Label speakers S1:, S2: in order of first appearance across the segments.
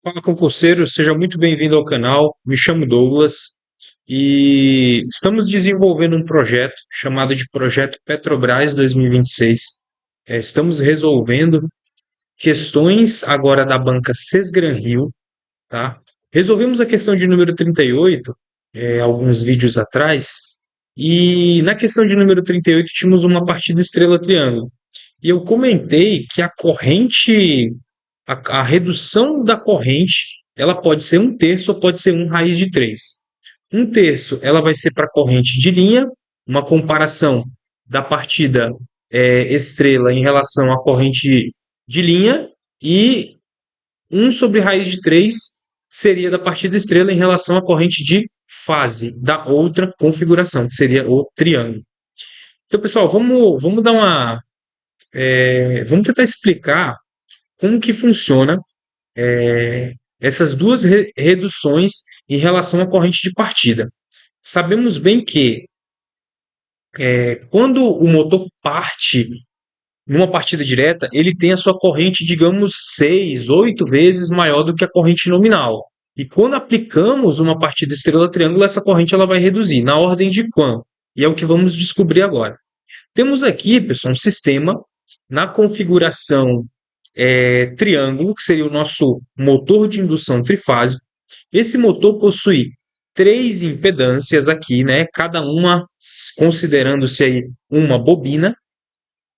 S1: Fala, concurseiro, seja muito bem-vindo ao canal. Me chamo Douglas e estamos desenvolvendo um projeto chamado de Projeto Petrobras 2026. Estamos resolvendo questões agora da banca Sesgran-Rio, tá? Resolvemos a questão de número 38, alguns vídeos atrás, e na questão de número 38 tínhamos uma partida estrela-triângulo. E eu comentei que a corrente, a redução da corrente, ela pode ser um terço ou pode ser um raiz de 3. Um terço, ela vai ser para a corrente de linha, uma comparação da partida estrela em relação à corrente de linha, e um sobre raiz de 3 seria da partida estrela em relação à corrente de fase da outra configuração, que seria o triângulo. Então, pessoal, vamos dar uma. Vamos tentar explicar como que funciona essas duas reduções em relação à corrente de partida. Sabemos bem que quando o motor parte numa partida direta, ele tem a sua corrente, digamos, 6, 8 vezes maior do que a corrente nominal. E quando aplicamos uma partida estrela-triângulo, essa corrente ela vai reduzir. Na ordem de quanto? E é o que vamos descobrir agora. Temos aqui, pessoal, um sistema na configuração triângulo, que seria o nosso motor de indução trifásico. Esse motor possui três impedâncias aqui, né? Cada uma considerando-se aí uma bobina.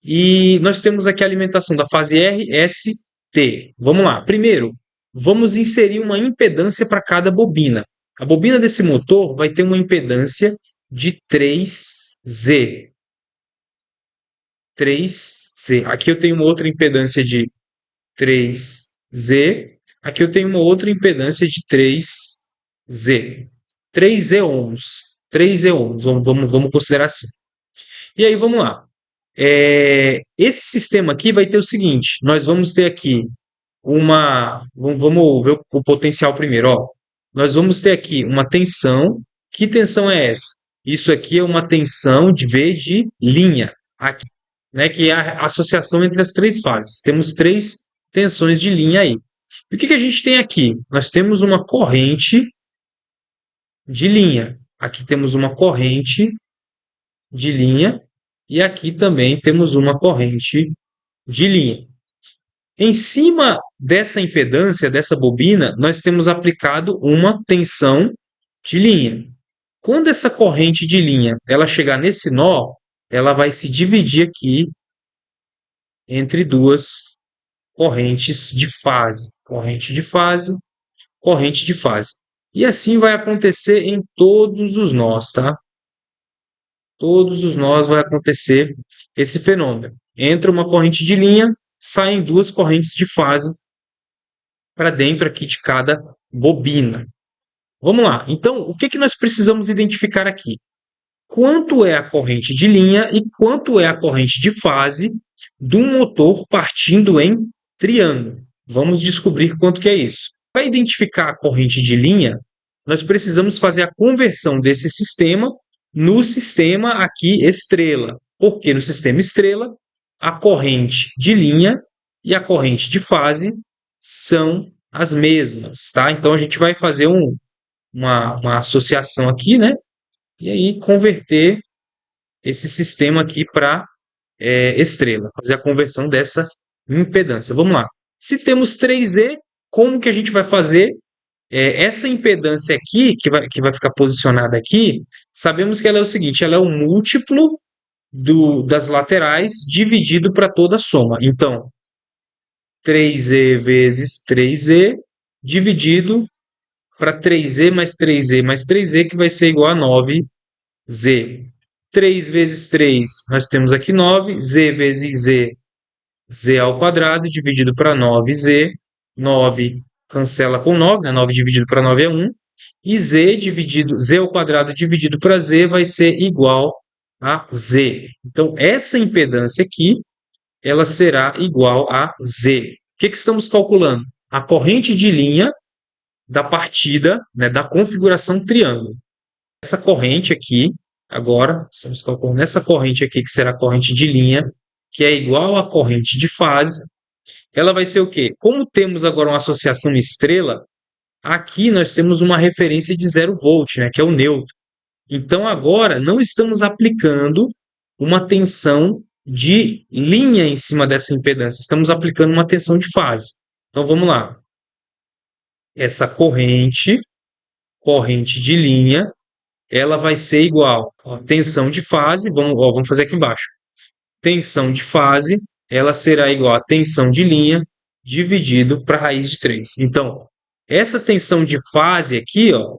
S1: E nós temos aqui a alimentação da fase R, S, T. Vamos lá. Primeiro, vamos inserir uma impedância para cada bobina. A bobina desse motor vai ter uma impedância de 3Z. 3Z. Aqui eu tenho uma outra impedância de 3Z. Aqui eu tenho uma outra impedância de 3Z. 3Z ohms. 3Z ohms. Vamos considerar assim. E aí, vamos lá. Esse sistema aqui vai ter o seguinte: nós vamos ter aqui uma. Vamos ver o potencial primeiro. Ó. Nós vamos ter aqui uma tensão. Que tensão é essa? Isso aqui é uma tensão de V de linha, aqui, né, que é a associação entre as três fases. Temos três tensões de linha aí. E o que a gente tem aqui? Nós temos uma corrente de linha. Aqui temos uma corrente de linha. E aqui também temos uma corrente de linha. Em cima dessa impedância, dessa bobina, nós temos aplicado uma tensão de linha. Quando essa corrente de linha ela chegar nesse nó, ela vai se dividir aqui entre duas correntes de fase. Corrente de fase, corrente de fase. E assim vai acontecer em todos os nós, tá? Todos os nós vai acontecer esse fenômeno. Entra uma corrente de linha, saem duas correntes de fase para dentro aqui de cada bobina. Vamos lá. Então, o que nós precisamos identificar aqui? Quanto é a corrente de linha e quanto é a corrente de fase do motor partindo em triângulo. Vamos descobrir quanto que é isso. Para identificar a corrente de linha, nós precisamos fazer a conversão desse sistema no sistema aqui estrela. Porque no sistema estrela, a corrente de linha e a corrente de fase são as mesmas, tá? Então a gente vai fazer uma associação aqui, né? E aí converter esse sistema aqui para estrela, fazer a conversão dessa impedância. Vamos lá. Se temos 3E, como que a gente vai fazer essa impedância aqui, que vai ficar posicionada aqui, sabemos que ela é o seguinte, ela é o múltiplo das laterais dividido para toda a soma. Então, 3E vezes 3E dividido para 3E mais 3E mais 3E, que vai ser igual a 9Z. 3 vezes 3, nós temos aqui 9. Z vezes Z, Z ao quadrado, dividido para 9Z. 9 cancela com 9, né? 9 dividido para 9 é 1. E Z ao quadrado dividido para Z vai ser igual a Z. Então, essa impedância aqui, ela será igual a Z. O que estamos calculando? A corrente de linha da partida, né, da configuração triângulo. Essa corrente aqui, agora, estamos calculando essa corrente aqui, que será a corrente de linha, que é igual à corrente de fase, ela vai ser o quê? Como temos agora uma associação estrela, aqui nós temos uma referência de 0 volt, né, que é o neutro. Então agora não estamos aplicando uma tensão de linha em cima dessa impedância, estamos aplicando uma tensão de fase. Então vamos lá. Essa corrente de linha, ela vai ser igual a tensão de fase, vamos fazer aqui embaixo. Tensão de fase, ela será igual a tensão de linha dividido para a raiz de 3. Então, essa tensão de fase aqui, ó,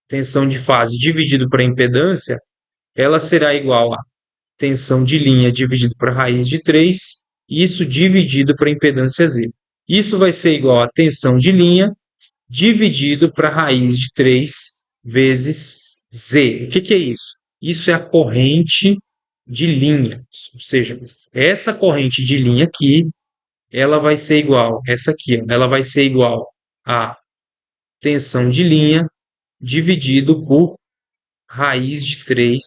S1: tensão de fase dividido por impedância, ela será igual a tensão de linha dividido por raiz de 3, isso dividido por impedância Z. Isso vai ser igual a tensão de linha dividido para raiz de 3 vezes Z. O que é isso? Isso é a corrente de linha. Ou seja, essa corrente de linha aqui, ela vai ser igual, essa aqui, ela vai ser igual a tensão de linha dividido por raiz de 3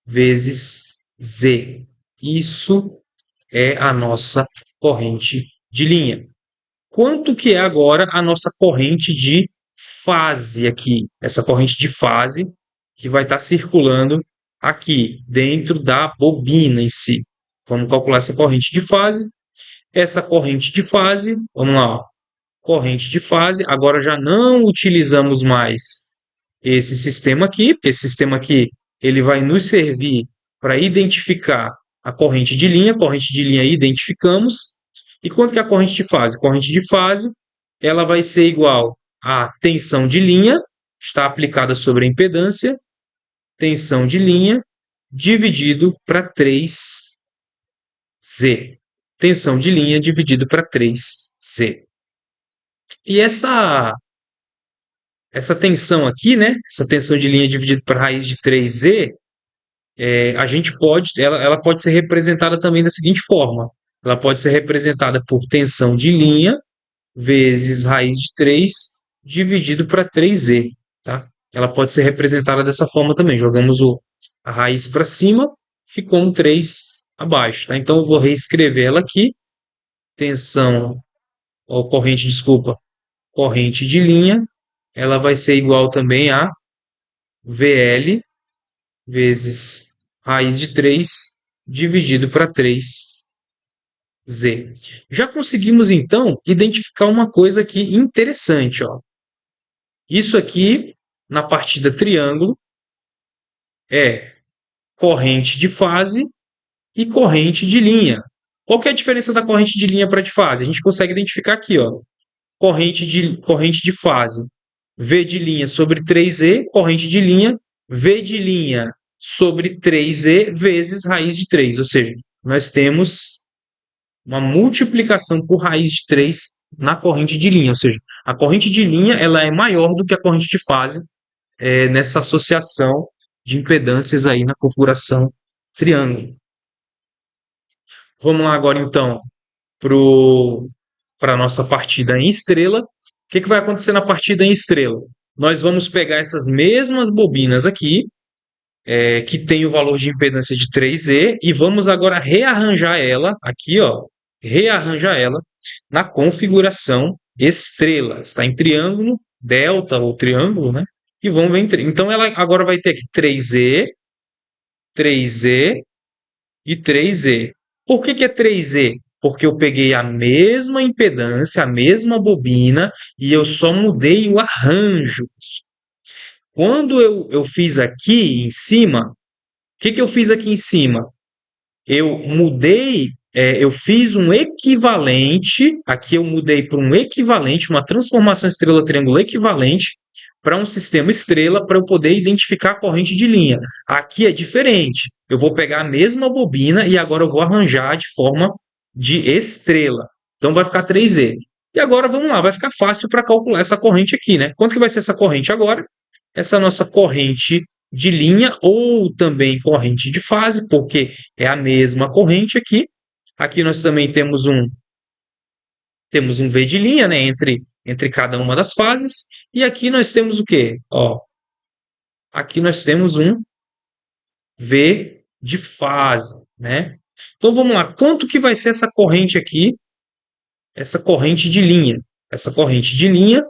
S1: vezes Z. Isso é a nossa corrente de linha. Quanto que é agora a nossa corrente de fase aqui? Essa corrente de fase que vai estar circulando aqui dentro da bobina em si. Vamos calcular essa corrente de fase. Essa corrente de fase, vamos lá, ó, corrente de fase. Agora já não utilizamos mais esse sistema aqui, porque esse sistema aqui ele vai nos servir para identificar a corrente de linha identificamos. E quanto que é a corrente de fase? Corrente de fase, ela vai ser igual à tensão de linha, está aplicada sobre a impedância, tensão de linha, dividido para 3Z. Tensão de linha dividido para 3Z. E essa tensão aqui, né? Essa tensão de linha dividida por raiz de 3Z, a gente pode, ela pode ser representada também da seguinte forma. Ela pode ser representada por tensão de linha vezes raiz de 3 dividido para 3Z, tá? Ela pode ser representada dessa forma também. Jogamos a raiz para cima, ficou um 3 abaixo, tá? Então eu vou reescrever ela aqui. Tensão, ou corrente, desculpa, corrente de linha, ela vai ser igual também a VL vezes raiz de 3 dividido para 3Z. Já conseguimos, então, identificar uma coisa aqui interessante. Ó. Isso aqui, na partida triângulo, é corrente de fase e corrente de linha. Qual que é a diferença da corrente de linha para de fase? A gente consegue identificar aqui, ó, corrente de fase, V de linha sobre 3E, corrente de linha, V de linha sobre 3E vezes raiz de 3. Ou seja, nós temos uma multiplicação por raiz de 3 na corrente de linha. Ou seja, a corrente de linha ela é maior do que a corrente de fase nessa associação de impedâncias aí na configuração triângulo. Vamos lá agora, então, para a nossa partida em estrela. O que vai acontecer na partida em estrela? Nós vamos pegar essas mesmas bobinas aqui, que tem o valor de impedância de 3E, e vamos agora rearranjar ela, aqui, ó, rearranjar ela na configuração estrela. Está em triângulo, delta ou triângulo, né? E vamos ver. Então, ela agora vai ter aqui 3E, 3E e 3E. Por que é 3E? Porque eu peguei a mesma impedância, a mesma bobina, e eu só mudei o arranjo. Quando eu fiz aqui em cima, o que eu fiz aqui em cima? Eu mudei, eu fiz um equivalente, aqui eu mudei para um equivalente, uma transformação estrela-triângulo equivalente para um sistema estrela para eu poder identificar a corrente de linha. Aqui é diferente. Eu vou pegar a mesma bobina e agora eu vou arranjar de forma de estrela. Então vai ficar 3E. E agora vamos lá, vai ficar fácil para calcular essa corrente aqui, né? Quanto que vai ser essa corrente agora? Essa nossa corrente de linha ou também corrente de fase, porque é a mesma corrente aqui. Aqui nós também temos um V de linha, né, entre cada uma das fases. E aqui nós temos o quê? Ó, aqui nós temos um V de fase, né? Então vamos lá, quanto que vai ser essa corrente aqui essa corrente de linha. Essa corrente de linha,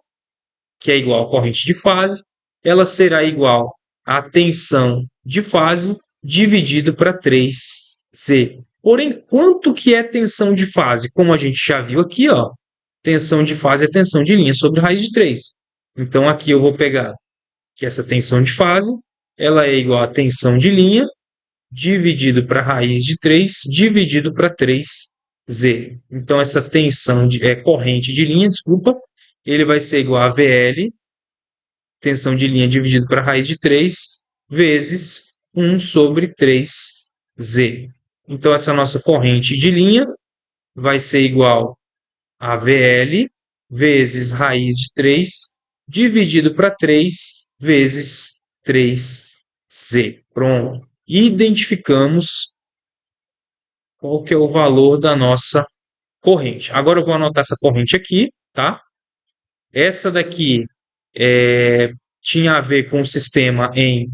S1: que é igual à corrente de fase, ela será igual à tensão de fase dividido para 3Z. Porém, quanto que é tensão de fase? Como a gente já viu aqui, ó, tensão de fase é tensão de linha sobre raiz de 3. Então, aqui eu vou pegar que essa tensão de fase ela é igual a tensão de linha dividido para raiz de 3 dividido para 3Z. Então, essa tensão corrente de linha, desculpa, ele vai ser igual a VL, tensão de linha dividido para raiz de 3, vezes 1 sobre 3Z. Então, essa nossa corrente de linha vai ser igual a VL vezes raiz de 3 dividido para 3 vezes 3Z. Pronto. Identificamos qual que é o valor da nossa corrente. Agora eu vou anotar essa corrente aqui, tá? Essa daqui tinha a ver com o sistema em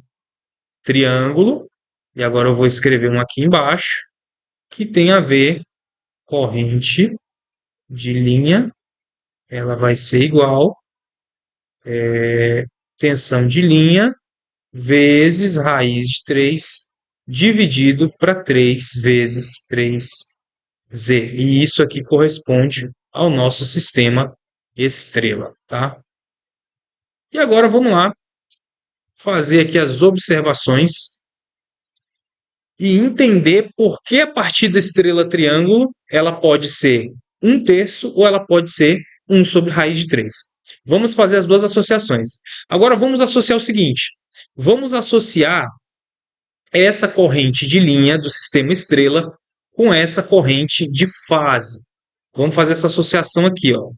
S1: triângulo, e agora eu vou escrever um aqui embaixo, que tem a ver corrente de linha, ela vai ser igual tensão de linha vezes raiz de 3 dividido para 3 vezes 3Z. E isso aqui corresponde ao nosso sistema estrela, tá? E agora vamos lá fazer aqui as observações e entender por que a partir da estrela triângulo ela pode ser 1/3 ou ela pode ser 1 sobre raiz de 3. Vamos fazer as duas associações. Agora vamos associar o seguinte. Vamos associar essa corrente de linha do sistema estrela com essa corrente de fase. Vamos fazer essa associação aqui, ó.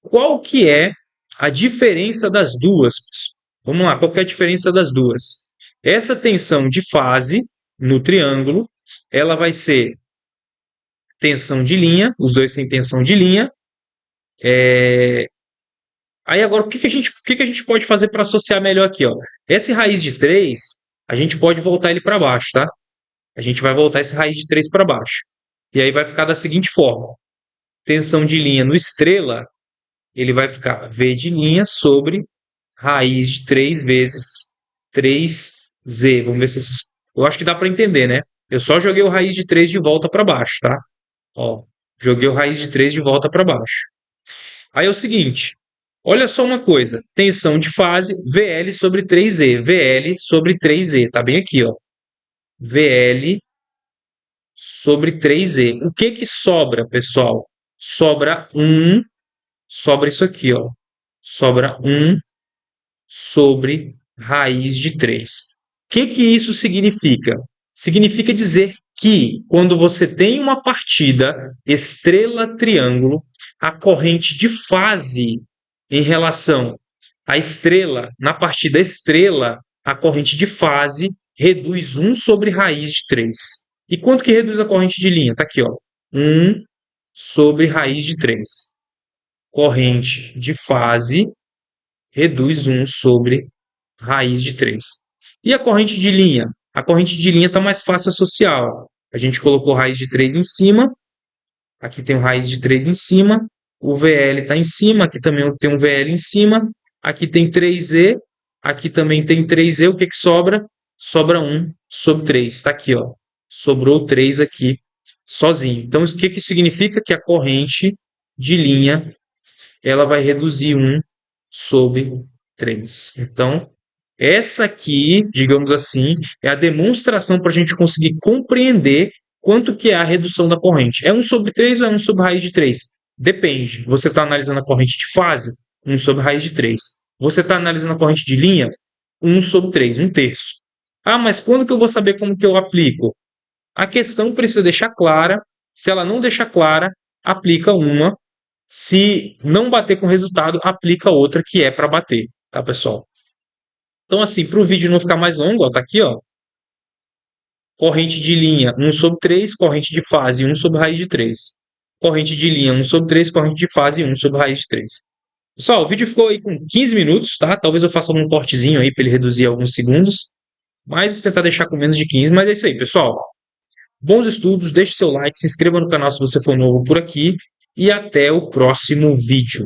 S1: Qual que é a diferença das duas? Vamos lá, qual que é a diferença das duas? Essa tensão de fase no triângulo, ela vai ser tensão de linha, os dois têm tensão de linha. Aí agora, o que a gente pode fazer para associar melhor aqui? Ó? Essa raiz de 3, a gente pode voltar ele para baixo, tá? A gente vai voltar esse raiz de 3 para baixo. E aí vai ficar da seguinte forma. Tensão de linha no estrela, ele vai ficar V de linha sobre raiz de 3 vezes 3Z. Vamos ver se vocês... Eu acho que dá para entender, né? Eu só joguei o raiz de 3 de volta para baixo, tá? Ó, joguei o raiz de 3 de volta para baixo. Aí é o seguinte, olha só uma coisa. Tensão de fase, VL sobre 3Z. VL sobre 3Z. Tá bem aqui, ó. VL sobre 3Z. O que que sobra, pessoal? Sobra 1, sobra isso aqui, ó. Sobra 1 sobre raiz de 3. O que que isso significa? Significa dizer que quando você tem uma partida estrela-triângulo, a corrente de fase em relação à estrela, na partida estrela, a corrente de fase reduz 1 sobre raiz de 3. E quanto que reduz a corrente de linha? Está aqui, ó. 1 sobre raiz de 3. Corrente de fase reduz 1 sobre raiz de 3. E a corrente de linha? A corrente de linha está mais fácil associar. Ó. A gente colocou raiz de 3 em cima. Aqui tem o raiz de 3 em cima. O VL está em cima. Aqui também tem um VL em cima. Aqui tem 3Z. Aqui também tem 3Z. O que que sobra? Sobra 1 sobre 3. Está aqui, ó. Sobrou 3 aqui sozinho. Então, o que que significa? Que a corrente de linha ela vai reduzir 1 sobre 3. Então, essa aqui, digamos assim, é a demonstração para a gente conseguir compreender quanto que é a redução da corrente. É 1 sobre 3 ou é 1 sobre raiz de 3? Depende. Você está analisando a corrente de fase? 1 sobre raiz de 3. Você está analisando a corrente de linha? 1 sobre 3, 1/3. Ah, mas quando que eu vou saber como que eu aplico? A questão precisa deixar clara. Se ela não deixar clara, aplica uma. Se não bater com o resultado, aplica outra que é para bater, tá, pessoal? Então, assim, para o vídeo não ficar mais longo, ó, tá aqui, ó. Corrente de linha 1 sobre 3, corrente de fase 1 sobre raiz de 3. Corrente de linha 1 sobre 3, corrente de fase 1 sobre raiz de 3. Pessoal, o vídeo ficou aí com 15 minutos, tá? Talvez eu faça um cortezinho aí para ele reduzir alguns segundos, mas tentar deixar com menos de 15, mas é isso aí, pessoal. Bons estudos, deixe seu like, se inscreva no canal se você for novo por aqui e até o próximo vídeo.